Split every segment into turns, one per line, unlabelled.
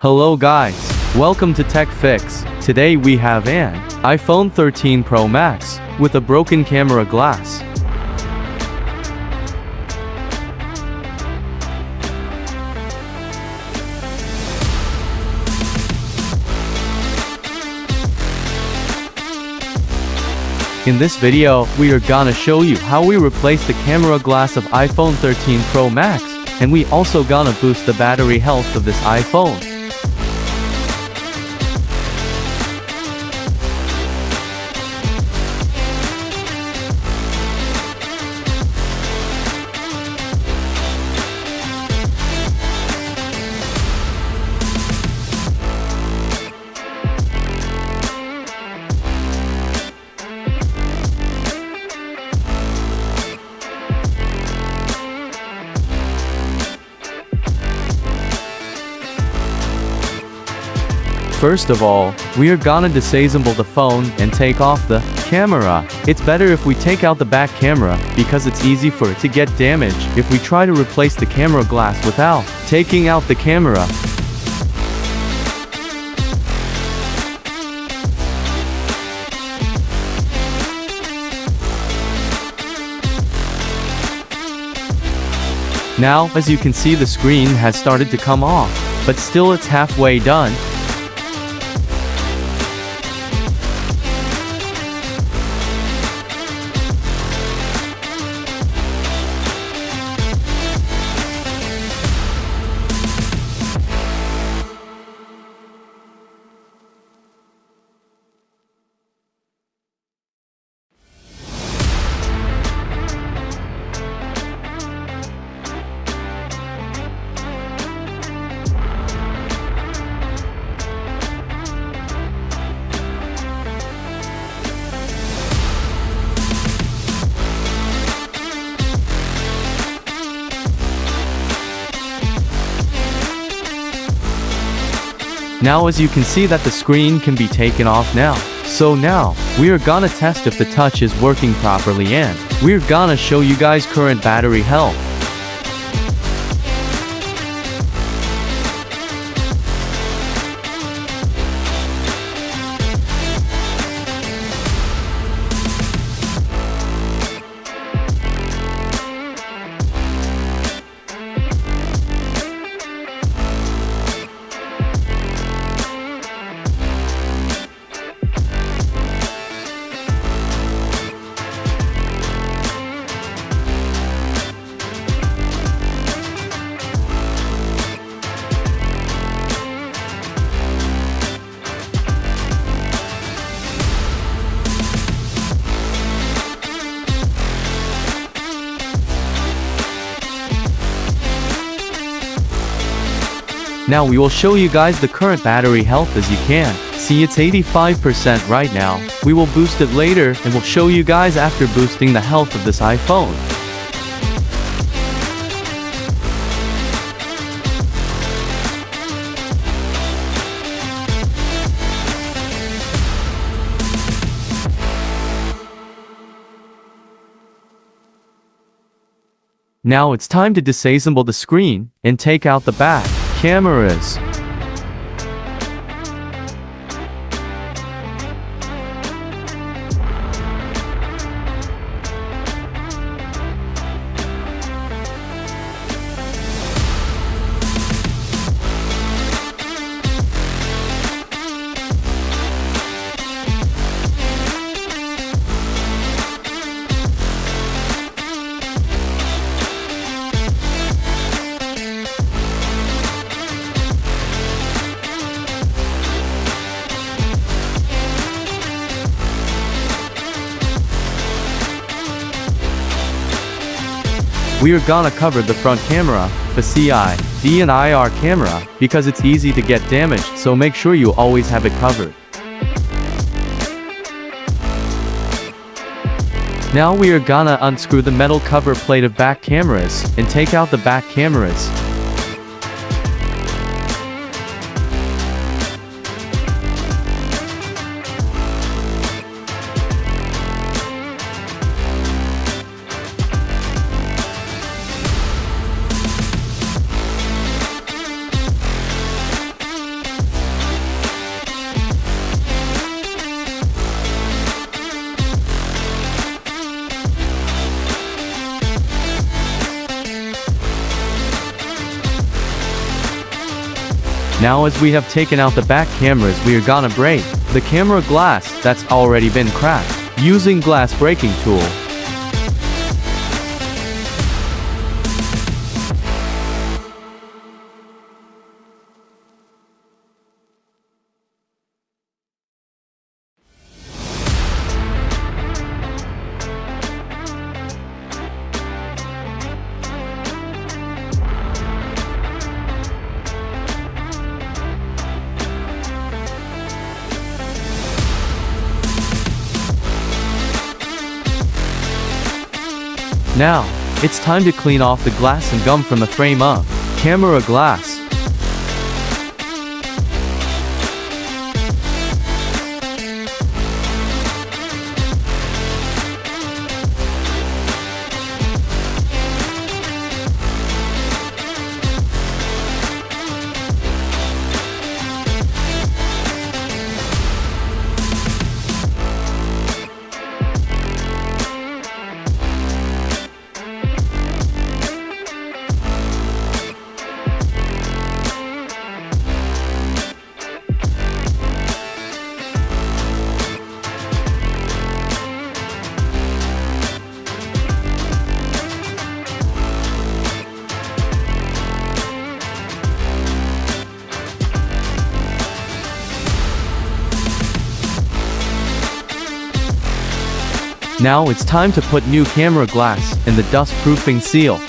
Hello guys, welcome to Tech Fix. Today we have an iPhone 13 Pro Max with a broken camera glass. In this video, we are gonna show you how we replace the camera glass of iPhone 13 Pro Max, and we also gonna boost the battery health of this iPhone. First of all, we are gonna disassemble the phone and take off the camera. It's better if we take out the back camera, because it's easy for it to get damaged if we try to replace the camera glass without taking out the camera. Now, as you can see, the screen has started to come off, but still it's halfway done. Now as you can see that the screen can be taken off now. So now, we are gonna test if the touch is working properly, and we're gonna show you guys current battery health. Now we will show you guys the current battery health. As you can see, it's 85% right now. We will boost it later and we'll show you guys after boosting the health of this iPhone. Now it's time to disassemble the screen and take out the back cameras. We are gonna cover the front camera, Face ID and IR camera, because it's easy to get damaged, so make sure you always have it covered. Now we are gonna unscrew the metal cover plate of back cameras, and take out the back cameras. Now as we have taken out the back cameras, we are gonna break the camera glass that's already been cracked using glass breaking tool. Now, it's time to clean off the glass and gum from the frame of camera glass. Now it's time to put new camera glass in the dust-proofing seal.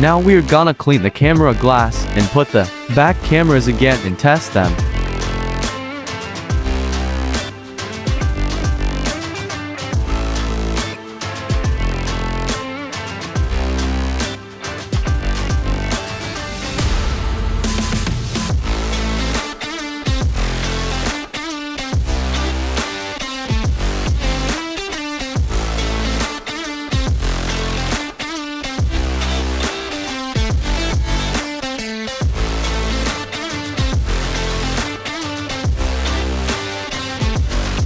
Now we're gonna clean the camera glass and put the back cameras again and test them.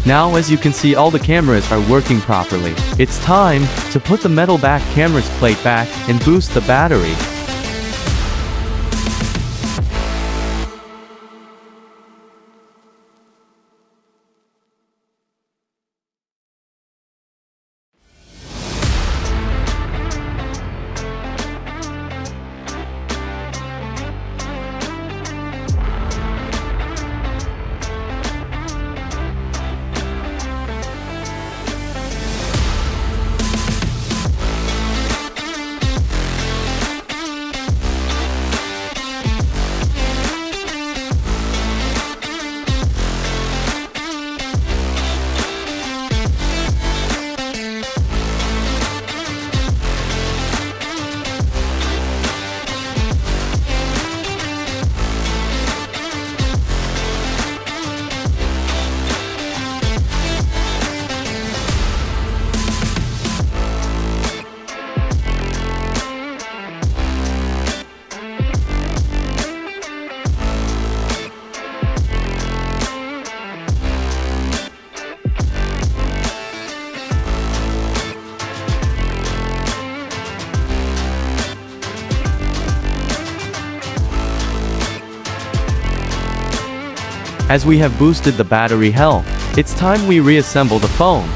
Now as you can see, all the cameras are working properly. It's time to put the metal back camera's plate back and boost the battery. As we have boosted the battery health, it's time we reassemble the phone.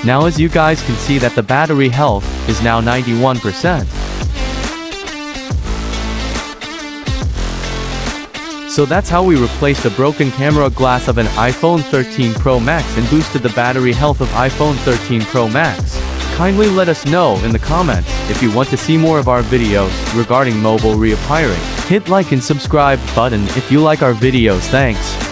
Now as you guys can see that the battery health is now 91%. So that's how we replaced the broken camera glass of an iPhone 13 Pro Max and boosted the battery health of iPhone 13 Pro Max. Kindly let us know in the comments if you want to see more of our videos regarding mobile rewiring. Hit like and subscribe button if you like our videos. Thanks.